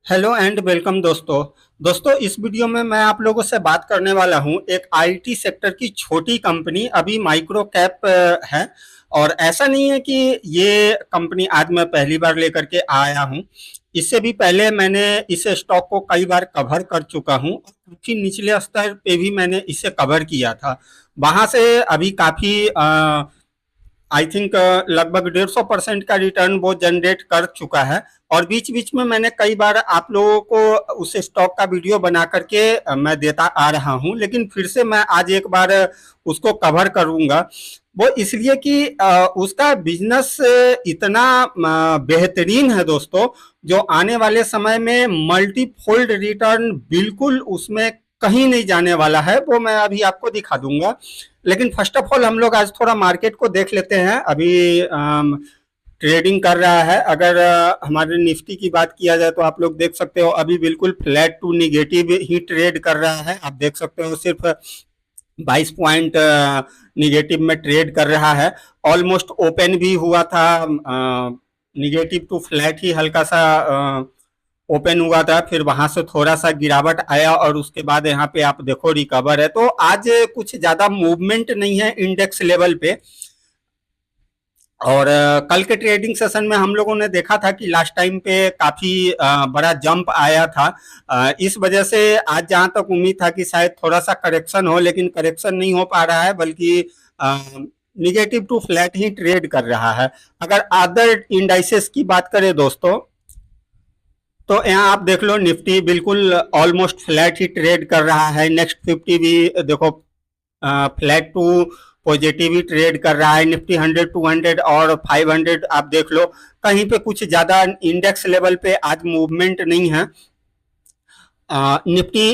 Hello and welcome दोस्तों इस video में मैं आप लोगों से बात करने वाला हूं एक आईटी सेक्टर की छोटी कंपनी अभी माइक्रो कैप है। और ऐसा नहीं है कि ये कंपनी आज मैं पहली बार लेकर के आया हूं। इससे भी पहले मैंने इस स्टॉक को कई बार कवर कर चुका हूं। काफी निचले स्तर पे भी मैंने इसे कवर किया था। वहां से अभी काफी आई थिंक लगभग 150% का रिटर्न वो जनरेट कर चुका है। और बीच बीच में मैंने कई बार आप लोगों को उस स्टॉक का वीडियो बना करके मैं देता आ रहा हूं, लेकिन फिर से मैं आज एक बार उसको कवर करूंगा। वो इसलिए कि उसका बिजनेस इतना बेहतरीन है दोस्तों, जो आने वाले समय में मल्टीफोल्ड रिटर्न बिल्कुल उसमें कहीं नहीं जाने वाला है। वो मैं अभी आपको दिखा दूंगा। लेकिन फर्स्ट ऑफ ऑल हम लोग आज थोड़ा मार्केट को देख लेते हैं। अभी ट्रेडिंग कर रहा है। अगर हमारे निफ्टी की बात किया जाए तो आप लोग देख सकते हो अभी बिल्कुल फ्लैट टू निगेटिव ही ट्रेड कर रहा है। आप देख सकते हो सिर्फ 22 पॉइंट निगेटिव में ट्रेड कर रहा है। ऑलमोस्ट ओपन भी हुआ था, निगेटिव टू फ्लैट ही हल्का सा ओपन हुआ था, फिर वहां से थोड़ा सा गिरावट आया और उसके बाद यहाँ पे आप देखो रिकवर है। तो आज कुछ ज्यादा मूवमेंट नहीं है इंडेक्स लेवल पे। और कल के ट्रेडिंग सेशन में हम लोगों ने देखा था कि लास्ट टाइम पे काफी बड़ा जंप आया था। इस वजह से आज जहां तक उम्मीद था कि शायद थोड़ा सा करेक्शन हो, लेकिन करेक्शन नहीं हो पा रहा है, बल्कि निगेटिव टू फ्लैट ही ट्रेड कर रहा है। अगर अदर इंडाइसेस की बात करें दोस्तों, तो यहाँ आप देख लो निफ्टी बिल्कुल ऑलमोस्ट फ्लैट ही ट्रेड कर रहा है। नेक्स्ट 50 भी देखो फ्लैट टू पॉजिटिव ही ट्रेड कर रहा है। निफ्टी 100 200 और 500 आप देख लो, कहीं पे कुछ ज्यादा इंडेक्स लेवल पे आज मूवमेंट नहीं है। निफ्टी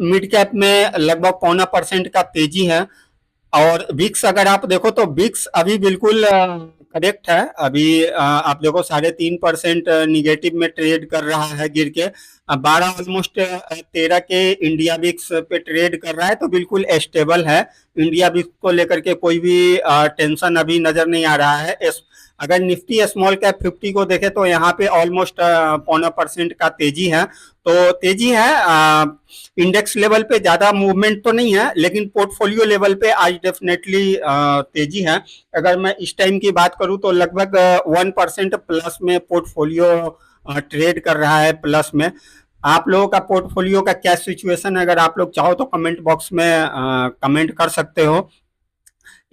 मिड कैप में लगभग 0.25% का तेजी है। और विक्स अगर आप देखो तो विक्स अभी बिल्कुल करेक्ट है। अभी आप देखो 3.5% निगेटिव में ट्रेड कर रहा है गिर के। 12 ऑलमोस्ट 13 के इंडिया विक्स पे ट्रेड कर रहा है, तो बिल्कुल स्टेबल है। इंडिया विक्स को लेकर के कोई भी टेंशन अभी नजर नहीं आ रहा है। अगर निफ्टी स्मॉल कैप 50 को देखे तो यहाँ पे ऑलमोस्ट 0.25% का तेजी है। तो तेजी है, इंडेक्स लेवल पे ज्यादा मूवमेंट तो नहीं है, लेकिन पोर्टफोलियो लेवल पे आज डेफिनेटली तेजी है। अगर मैं इस टाइम की बात करूं तो लगभग 1% प्लस में पोर्टफोलियो ट्रेड कर रहा है, प्लस में। आप लोगों का पोर्टफोलियो का क्या सिचुएशन है, अगर आप लोग चाहो तो कमेंट बॉक्स में कमेंट कर सकते हो।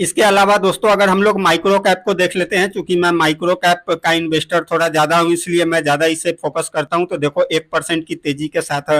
इसके अलावा दोस्तों अगर हम लोग माइक्रो कैप को देख लेते हैं, चूंकि मैं माइक्रो कैप का इन्वेस्टर थोड़ा ज्यादा हूं, इसलिए मैं ज्यादा इसे फोकस करता हूं। तो देखो 1% की तेजी के साथ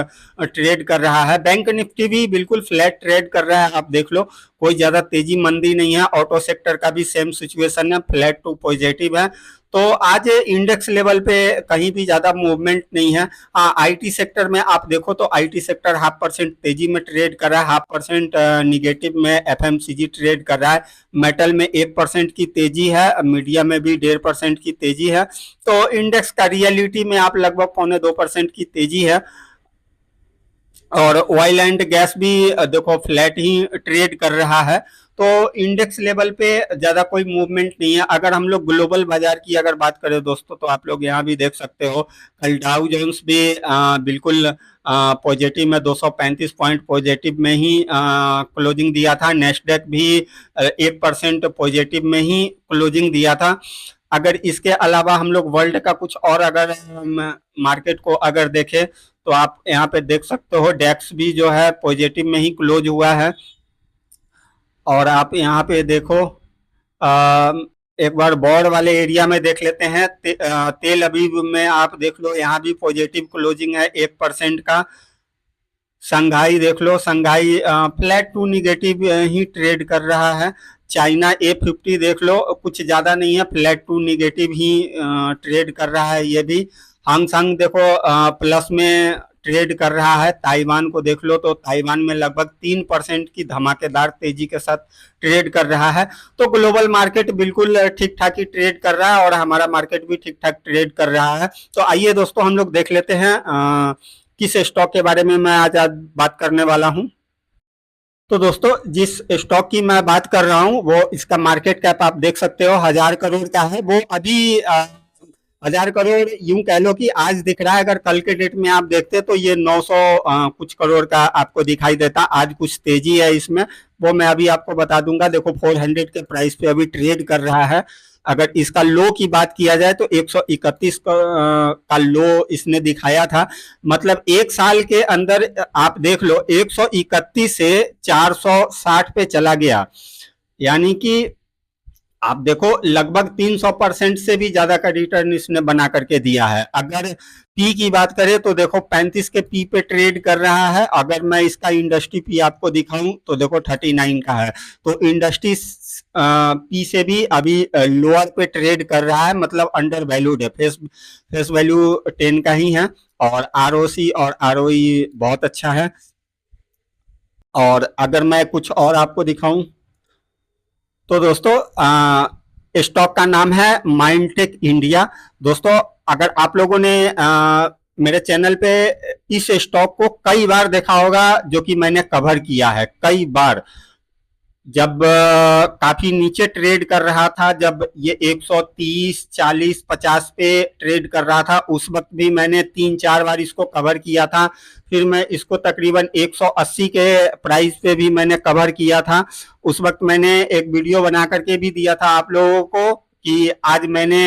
ट्रेड कर रहा है। बैंक निफ्टी भी बिल्कुल फ्लैट ट्रेड कर रहा है, आप देख लो कोई ज्यादा तेजी मंदी नहीं है। ऑटो सेक्टर का भी सेम सिचुएशन है, फ्लैट टू पॉजिटिव है। तो आज इंडेक्स लेवल पे कहीं भी ज्यादा मूवमेंट नहीं है। हाँ, आईटी सेक्टर में आप देखो तो आईटी सेक्टर 0.5% तेजी में ट्रेड कर रहा है, 0.5% निगेटिव में एफएमसीजी ट्रेड कर रहा है। मेटल में 1% की तेजी है, मीडिया में भी 1.5% की तेजी है। तो इंडेक्स का रियलिटी में आप लगभग 0.25% की तेजी है। और ऑयल एंड गैस भी देखो फ्लैट ही ट्रेड कर रहा है। तो इंडेक्स लेवल पे ज्यादा कोई मूवमेंट नहीं है। अगर हम लोग ग्लोबल बाजार की अगर बात करें दोस्तों, तो आप लोग यहाँ भी देख सकते हो कल डाउ जोन्स भी बिल्कुल पॉजिटिव में 235 पॉइंट पॉजिटिव में ही क्लोजिंग दिया था। नेस्डेक भी 1% पॉजिटिव में ही क्लोजिंग दिया था। अगर इसके अलावा हम लोग वर्ल्ड का कुछ और अगर मार्केट को अगर देखें, तो आप यहाँ पे देख सकते हो डैक्स भी जो है पॉजिटिव में ही क्लोज हुआ है। और आप यहाँ पे देखो आ, एक बार बॉर्ड वाले एरिया में देख लेते हैं। तेल अवीव में आप देख लो, यहाँ भी पॉजिटिव क्लोजिंग है 1% का। संघाई देख लो, संघाई फ्लैट टू निगेटिव ही ट्रेड कर रहा है। चाइना A50 देख लो, कुछ ज्यादा नहीं है, फ्लैट टू निगेटिव ही ट्रेड कर रहा है ये भी। हांगकांग देखो प्लस में ट्रेड कर रहा है। ताइवान को देख लो तो ताइवान में लगभग 3% की धमाकेदार तेजी के साथ ट्रेड कर रहा है। तो ग्लोबल मार्केट बिल्कुल ठीक ठाक ही ट्रेड कर रहा है और हमारा मार्केट भी ठीक ठाक ट्रेड कर रहा है। तो आइए दोस्तों हम लोग देख लेते हैं किस स्टॉक के बारे में मैं आज बात करने वाला हूं। तो दोस्तों जिस स्टॉक की मैं बात कर रहा हूं वो इसका मार्केट कैप आप देख सकते हो 1000 करोड़ का है। वो अभी 1000 करोड़ यूं कह लो कि आज दिख रहा है, अगर कल के डेट में आप देखते तो ये 900 कुछ करोड़ का आपको दिखाई देता। आज कुछ तेजी है इसमें, वो मैं अभी आपको बता दूंगा। देखो 400 के प्राइस पे अभी ट्रेड कर रहा है। अगर इसका लो की बात किया जाए तो 131 का लो इसने दिखाया था। मतलब एक साल के अंदर आप देख लो 131 से 460 पे चला गया, यानी कि आप देखो लगभग 300% से भी ज्यादा का रिटर्न इसने बना करके दिया है। अगर पी की बात करें तो देखो 35 के पी पे ट्रेड कर रहा है। अगर मैं इसका इंडस्ट्री पी आपको दिखाऊं तो देखो 39 का है। तो इंडस्ट्री पी से भी अभी लोअर पे ट्रेड कर रहा है, मतलब अंडर वैल्यूड है। फेस वैल्यू 10 का ही है, और आरओसी और आरओई बहुत अच्छा है। और अगर मैं कुछ और आपको दिखाऊं तो दोस्तों स्टॉक का नाम है माइंडटेक इंडिया। दोस्तों अगर आप लोगों ने मेरे चैनल पे इस स्टॉक को कई बार देखा होगा, जो कि मैंने कवर किया है कई बार, जब काफी नीचे ट्रेड कर रहा था, जब ये 130 40 50 पे ट्रेड कर रहा था, उस वक्त भी मैंने 3-4 बार इसको कवर किया था। फिर मैं इसको तकरीबन 180 के प्राइस पे भी मैंने कवर किया था। उस वक्त मैंने एक वीडियो बना करके भी दिया था आप लोगों को कि आज मैंने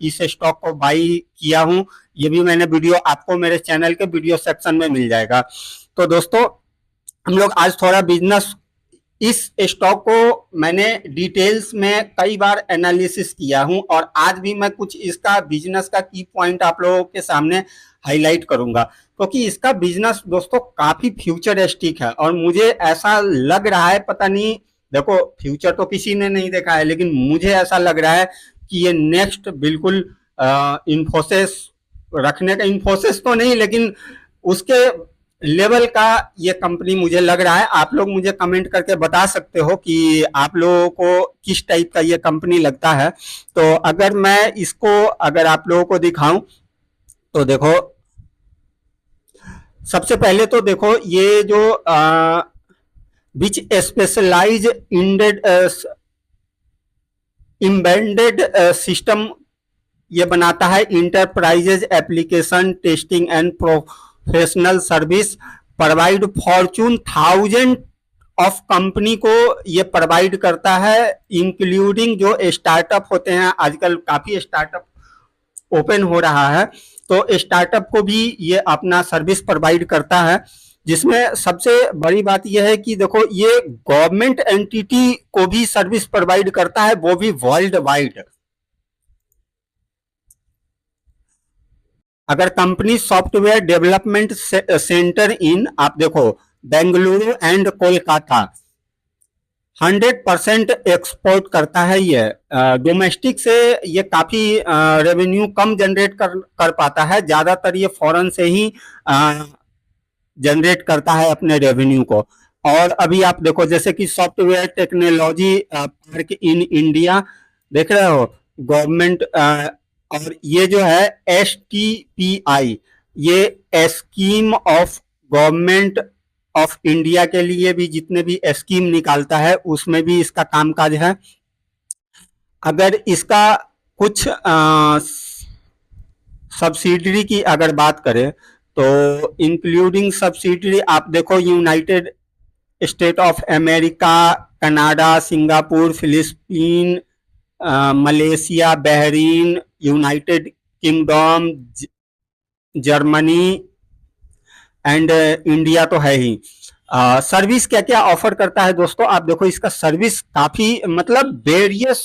इस स्टॉक को बाई किया हूं। ये भी मैंने वीडियो आपको मेरे चैनल के वीडियो सेक्शन में मिल जाएगा। तो दोस्तों हम लोग आज थोड़ा बिजनेस, इस स्टॉक को मैंने डिटेल्स में कई बार एनालिसिस किया हूं, और आज भी मैं कुछ इसका बिजनेस का की पॉइंट आप लोगों के सामने हाईलाइट करूंगा, क्योंकि इसका बिजनेस दोस्तों काफी फ्यूचरिस्टिक है। और मुझे ऐसा लग रहा है, पता नहीं, देखो फ्यूचर तो किसी ने नहीं देखा है, लेकिन मुझे ऐसा लग रहा है कि ये नेक्स्ट बिल्कुल इन्फोसिस रखने का, इन्फोसिस तो नहीं लेकिन उसके लेवल का ये कंपनी मुझे लग रहा है। आप लोग मुझे कमेंट करके बता सकते हो कि आप लोगों को किस टाइप का ये कंपनी लगता है। तो अगर मैं इसको, अगर आप लोगों को दिखाऊं तो देखो, सबसे पहले तो देखो ये जो विच स्पेशलाइज इम्बेडेड सिस्टम ये बनाता है, enterprises application testing and professional service provide Fortune 1000 of company को ये प्रोवाइड करता है, इंक्लूडिंग जो स्टार्टअप होते हैं। आजकल काफी स्टार्टअप ओपन हो रहा है, तो स्टार्टअप को भी ये अपना सर्विस प्रोवाइड करता है। जिसमें सबसे बड़ी बात यह है कि देखो ये गवर्नमेंट एंटिटी को भी सर्विस प्रोवाइड करता है, वो भी वर्ल्ड वाइड। अगर कंपनी सॉफ्टवेयर डेवलपमेंट सेंटर इन, आप देखो बेंगलुरु एंड कोलकाता, 100% एक्सपोर्ट करता है ये। डोमेस्टिक से ये काफी रेवेन्यू कम जनरेट कर पाता है, ज्यादातर ये फॉरेन से ही जनरेट करता है अपने रेवेन्यू को। और अभी आप देखो जैसे कि software technology park in India, देख रहे हो गवर्नमेंट, और ये जो है STPI, ये scheme of government of India के लिए भी जितने भी स्कीम निकालता है उसमें भी इसका कामकाज है। अगर इसका कुछ सब्सिडरी की अगर बात करें तो इंक्लूडिंग सब्सिडरी आप देखो United state of America, Canada, Singapore, Philippine, Malaysia, Bahrain, United kingdom, Germany and India तो है ही। सर्विस क्या क्या ऑफर करता है दोस्तों, आप देखो इसका सर्विस काफी, मतलब वेरियस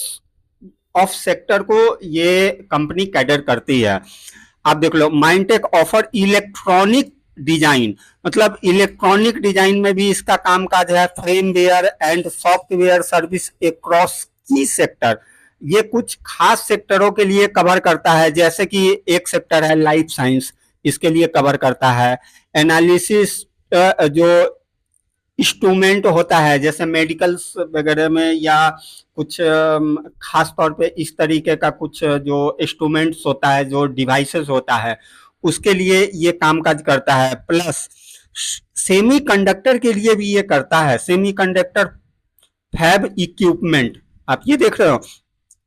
ऑफ सेक्टर को ये कंपनी कैटर करती है। आप देख लो माइंडटेक ऑफर इलेक्ट्रॉनिक डिजाइन, मतलब इलेक्ट्रॉनिक डिजाइन में भी इसका कामकाज है। Firmware and software service across की सेक्टर, ये कुछ खास सेक्टरों के लिए कवर करता है, जैसे कि एक सेक्टर है लाइफ साइंस, इसके लिए कवर करता है। एनालिसिस जो इंस्ट्रूमेंट होता है जैसे मेडिकल्स वगैरह में, या कुछ खास तौर पे इस तरीके का कुछ जो इंस्ट्रूमेंट्स होता है, जो डिवाइसेस होता है, उसके लिए ये कामकाज करता है। प्लस सेमी कंडक्टर के लिए भी ये करता है, सेमी कंडक्टर फैब इक्विपमेंट, आप ये देख रहे हो।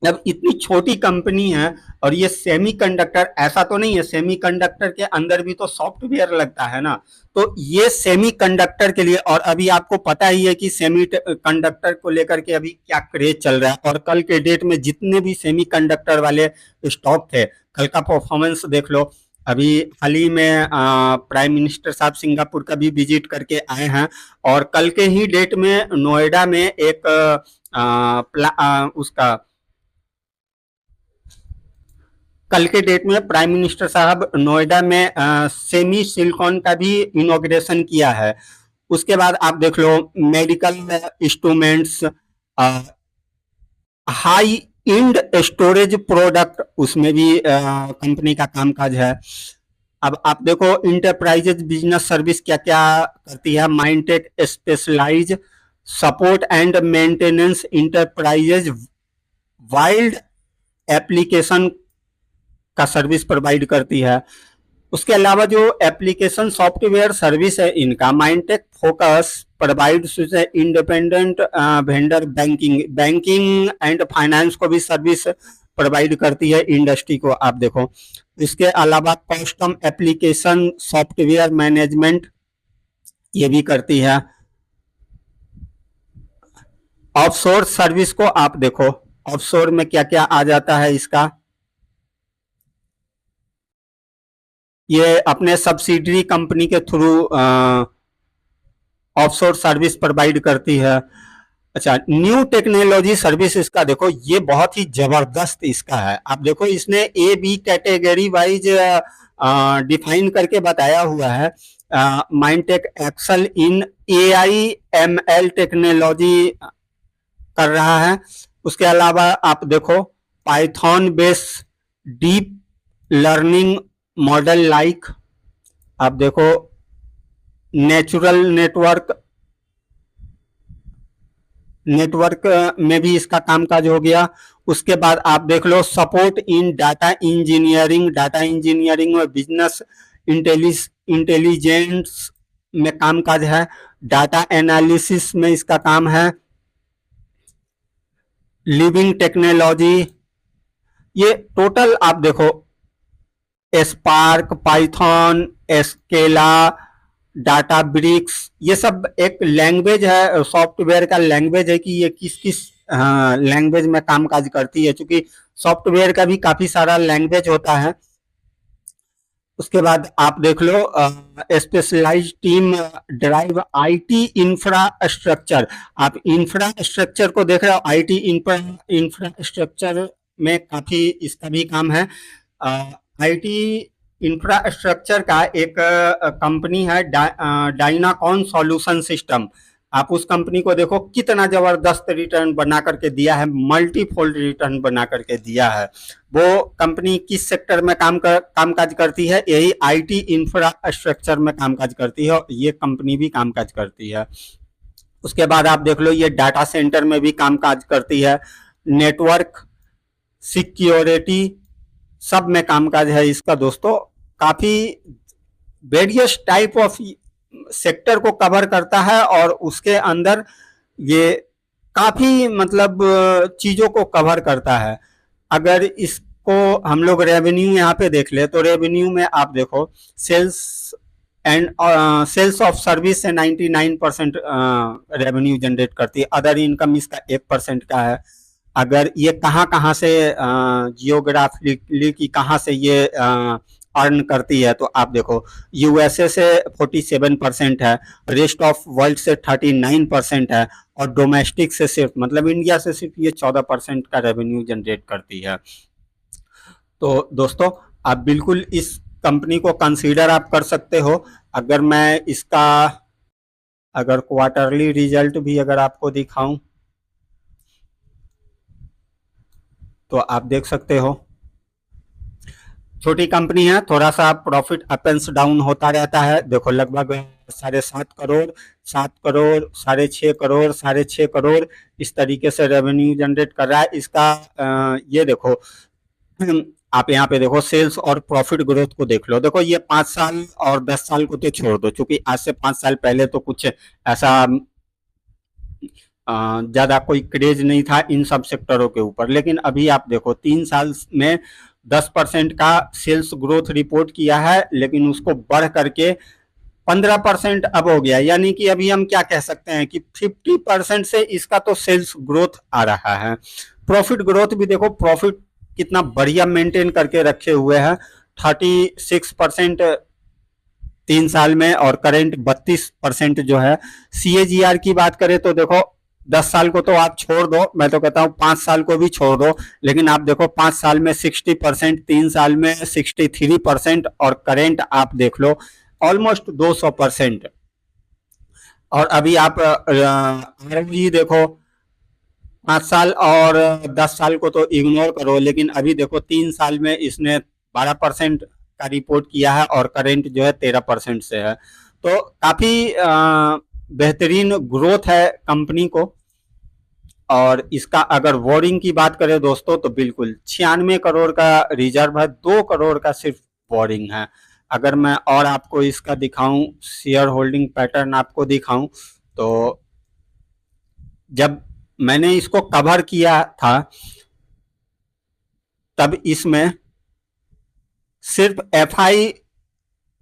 अब इतनी छोटी कंपनी है और ये सेमीकंडक्टर, ऐसा तो नहीं है, सेमीकंडक्टर के अंदर भी तो सॉफ्टवेयर लगता है ना, तो ये सेमीकंडक्टर के लिए, और अभी आपको पता ही है कि सेमीकंडक्टर को लेकर के अभी क्या क्रेज चल रहा है, और कल के डेट में जितने भी सेमीकंडक्टर वाले स्टॉक थे, कल का परफॉर्मेंस देख लो। अभी हाल ही में प्राइम मिनिस्टर साहब सिंगापुर का भी विजिट करके आए हैं, और कल के ही डेट में नोएडा में एक उसका कल के डेट में प्राइम मिनिस्टर साहब नोएडा में सेमी सिलिकॉन का भी इनॉग्रेशन किया है। उसके बाद आप देख लो medical instruments, high end storage product, उसमें भी कंपनी का कामकाज है। अब आप देखो इंटरप्राइजेज बिजनेस सर्विस क्या क्या करती है, Mindtech specialize support and maintenance enterprises wide application का सर्विस प्रोवाइड करती है। उसके अलावा जो एप्लीकेशन सॉफ्टवेयर सर्विस है इनका, Mindtech focus provides independent vendor banking and finance को भी सर्विस प्रोवाइड करती है इंडस्ट्री को, आप देखो। इसके अलावा कस्टम एप्लीकेशन सॉफ्टवेयर मैनेजमेंट ये भी करती है। ऑफशोर सर्विस को आप देखो, ऑफशोर में क्या क्या आ जाता है इसका, ये अपने सब्सिडरी कंपनी के थ्रू ऑफशोर सर्विस प्रोवाइड करती है। अच्छा, न्यू टेक्नोलॉजी सर्विस इसका देखो, ये बहुत ही जबरदस्त इसका है। आप देखो इसने A B category wise define करके बताया हुआ है। माइंडटेक एक्सल इन AI/ML टेक्नोलॉजी कर रहा है। उसके अलावा आप देखो Python base deep learning model like, आप देखो नेचुरल नेटवर्क में भी इसका कामकाज हो गया। उसके बाद आप देख लो सपोर्ट इन डाटा इंजीनियरिंग में बिजनेस इंटेलिजेंस में कामकाज है। डाटा एनालिसिस में इसका काम है। लिविंग टेक्नोलॉजी, ये टोटल आप देखो Spark, Python, Scala, Databricks, ये सब एक लैंग्वेज है, सॉफ्टवेयर का लैंग्वेज है कि ये किस किस लैंग्वेज में कामकाज करती है, क्योंकि सॉफ्टवेयर का भी काफी सारा लैंग्वेज होता है। उसके बाद आप देख लो specialize team drive IT infrastructure, आप इंफ्रास्ट्रक्चर को देख रहे हो, आईटी इंफ्रास्ट्रक्चर में काफी इसका भी काम है। आईटी इंफ्रास्ट्रक्चर का एक कंपनी है डायनाकॉन सॉल्यूशन सिस्टम, आप उस कंपनी को देखो कितना जबरदस्त रिटर्न बना करके दिया है, मल्टीफोल्ड रिटर्न बना करके दिया है। वो कंपनी किस सेक्टर में कामकाज करती है, यही आईटी इंफ्रास्ट्रक्चर में कामकाज करती है, और ये कंपनी भी कामकाज करती है। उसके बाद आप देख लो ये डाटा सेंटर में भी कामकाज करती है। नेटवर्क सिक्योरिटी सब में कामकाज है इसका दोस्तों। काफी वेरियस टाइप ऑफ सेक्टर को कवर करता है, और उसके अंदर ये काफी मतलब चीजों को कवर करता है। अगर इसको हम लोग रेवेन्यू यहाँ पे देख ले, तो रेवेन्यू में आप देखो sales and sales of service से 99% रेवेन्यू जनरेट करती है। अदर इनकम इसका 1% का है। अगर ये कहाँ कहाँ से जियोग्राफिकली की कहाँ से ये अर्न करती है, तो आप देखो यूएसए से 47% है, रेस्ट ऑफ वर्ल्ड से 39% है, और डोमेस्टिक से सिर्फ मतलब इंडिया से सिर्फ ये 14% का रेवेन्यू जनरेट करती है। तो दोस्तों आप बिल्कुल इस कंपनी को कंसीडर आप कर सकते हो। अगर मैं इसका अगर क्वार्टरली रिजल्ट भी अगर आपको दिखाऊं तो आप देख सकते हो, छोटी कंपनी है, थोड़ा सा प्रॉफिट अप एंड डाउन होता रहता है। देखो लगभग 7.5 करोड़, 7 करोड़, 6.5 करोड़, 6.5 करोड़ इस तरीके से रेवेन्यू जनरेट कर रहा है इसका। ये देखो आप यहाँ पे देखो सेल्स और प्रॉफिट ग्रोथ को देख लो। देखो ये 5 साल और 10 साल को तो छोड़ दो, क्योंकि आज से 5 साल पहले तो कुछ ऐसा ज़्यादा कोई क्रेज नहीं था इन सब सेक्टरों के ऊपर। लेकिन अभी आप देखो 3 साल में 10% का सेल्स ग्रोथ रिपोर्ट किया है, लेकिन उसको बढ़ करके 15% अब हो गया। यानी कि अभी हम क्या कह सकते हैं कि 50% से इसका तो सेल्स ग्रोथ आ रहा है। प्रॉफिट ग्रोथ भी देखो, प्रॉफिट कितना बढ़िया मेंटेन करके रखे हुए हैं, 36% 3 साल में, और करेंट 32% जो है। CAGR की बात करें तो देखो 10 साल को तो आप छोड़ दो, मैं तो कहता हूं 5 साल को भी छोड़ दो, लेकिन आप देखो 5 साल में 60%, 3 साल में 63%, और करेंट आप देख लो ऑलमोस्ट 200%। और अभी आप ROE देखो, 5 साल और 10 साल को तो इग्नोर करो, लेकिन अभी देखो 3 साल में इसने 12% का रिपोर्ट किया है, और करेंट जो है 13% से है। तो काफी बेहतरीन ग्रोथ है कंपनी को। और इसका अगर बोरिंग की बात करें दोस्तों, तो बिल्कुल 96 करोड़ का रिजर्व है, 2 करोड़ का सिर्फ बोरिंग है। अगर मैं और आपको इसका दिखाऊं, शेयर होल्डिंग पैटर्न आपको दिखाऊं, तो जब मैंने इसको कवर किया था तब इसमें सिर्फ FI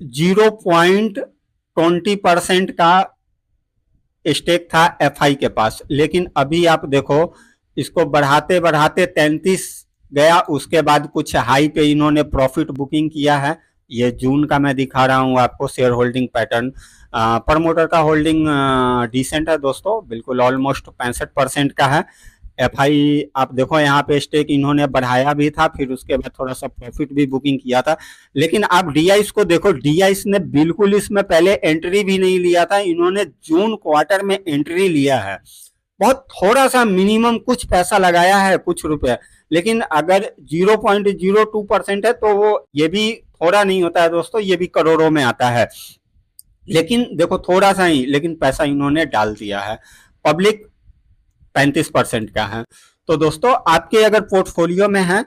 0.20% का स्टेक था FI के पास। लेकिन अभी आप देखो इसको बढ़ाते बढ़ाते 33 गया, उसके बाद कुछ हाई पे इन्होंने प्रॉफिट बुकिंग किया है। ये जून का मैं दिखा रहा हूँ आपको शेयर होल्डिंग पैटर्न। प्रमोटर का होल्डिंग डिसेंट है दोस्तों, बिल्कुल ऑलमोस्ट 65% का है। FI आप देखो यहाँ पे स्टेक इन्होंने बढ़ाया भी था, फिर उसके बाद थोड़ा सा प्रॉफिट भी बुकिंग किया था। लेकिन आप DIS को देखो, DIS ने बिल्कुल इसमें पहले एंट्री भी नहीं लिया था, इन्होंने जून क्वार्टर में एंट्री लिया है। बहुत थोड़ा सा मिनिमम कुछ पैसा लगाया है, कुछ रुपए। लेकिन अगर 0.02% है तो वो ये भी थोड़ा नहीं होता है दोस्तों, ये भी करोड़ों में आता है। लेकिन देखो थोड़ा सा ही, लेकिन पैसा इन्होंने डाल दिया है। पब्लिक 35% का है। तो दोस्तों आपके अगर पोर्टफोलियो में है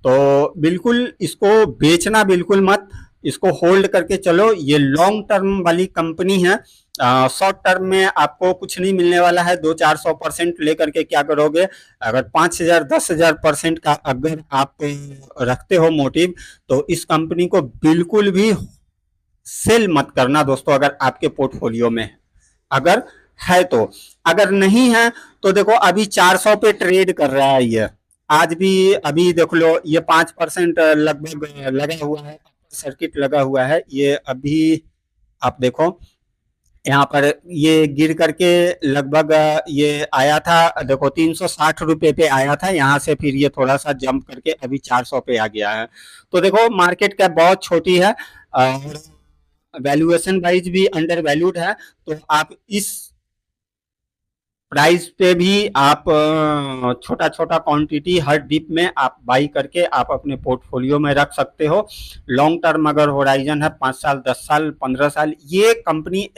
तो बिल्कुल इसको बेचना बिल्कुल मत, इसको होल्ड करके चलो। ये लॉन्ग टर्म वाली कंपनी है, शॉर्ट टर्म में आपको कुछ नहीं मिलने वाला है। 200-400% लेकर के क्या करोगे? अगर 5,000-10,000% का अगर आप रखते हो मोटिव, तो इस कंपनी को बिल्कुल भी सेल मत करना दोस्तों, अगर आपके पोर्टफोलियो में अगर है तो। अगर नहीं है तो देखो अभी 400 पे ट्रेड कर रहा है ये, आज भी अभी देख लो ये 5% लगभग लगा हुआ है, सर्किट लगा हुआ है ये। अभी आप देखो यहाँ पर ये गिर करके लगभग ये आया था, देखो 360 रुपए पे आया था यहाँ से, फिर ये थोड़ा सा जंप करके अभी 400 पे आ गया है। तो देखो मार्केट कैप बहुत छोटी है और वैल्यूएशन वाइज भी अंडर वैल्यूड है। तो आप इस प्राइस पे भी आप छोटा छोटा क्वांटिटी हर डिप में आप बाई करके आप अपने पोर्टफोलियो में रख सकते हो। लॉन्ग टर्म अगर होराइजन है 5 साल, 10 साल, 15 साल, ये कंपनी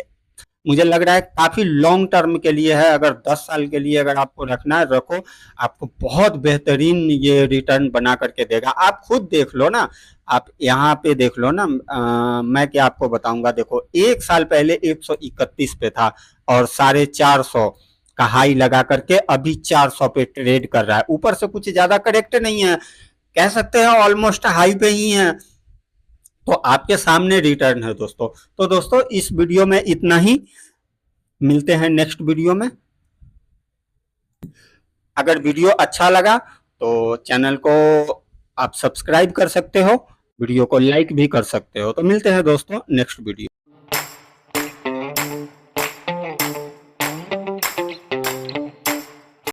मुझे लग रहा है काफी लॉन्ग टर्म के लिए है। अगर 10 साल के लिए अगर आपको रखना है रखो, आपको बहुत बेहतरीन ये रिटर्न बना करके देगा। आप खुद देख लो ना, आप यहाँ पे देख लो ना, मैं क्या आपको बताऊंगा। देखो 1 साल पहले 131 पे था और 450 का हाई लगा करके अभी 400 पे ट्रेड कर रहा है। ऊपर से कुछ ज्यादा करेक्ट नहीं है, कह सकते हैं ऑलमोस्ट हाई पे ही है। तो आपके सामने रिटर्न है दोस्तों। तो दोस्तों इस वीडियो में इतना ही, मिलते हैं नेक्स्ट वीडियो में। अगर वीडियो अच्छा लगा तो चैनल को आप सब्सक्राइब कर सकते हो, वीडियो को लाइक भी कर सकते हो। तो मिलते हैं दोस्तों नेक्स्ट वीडियो।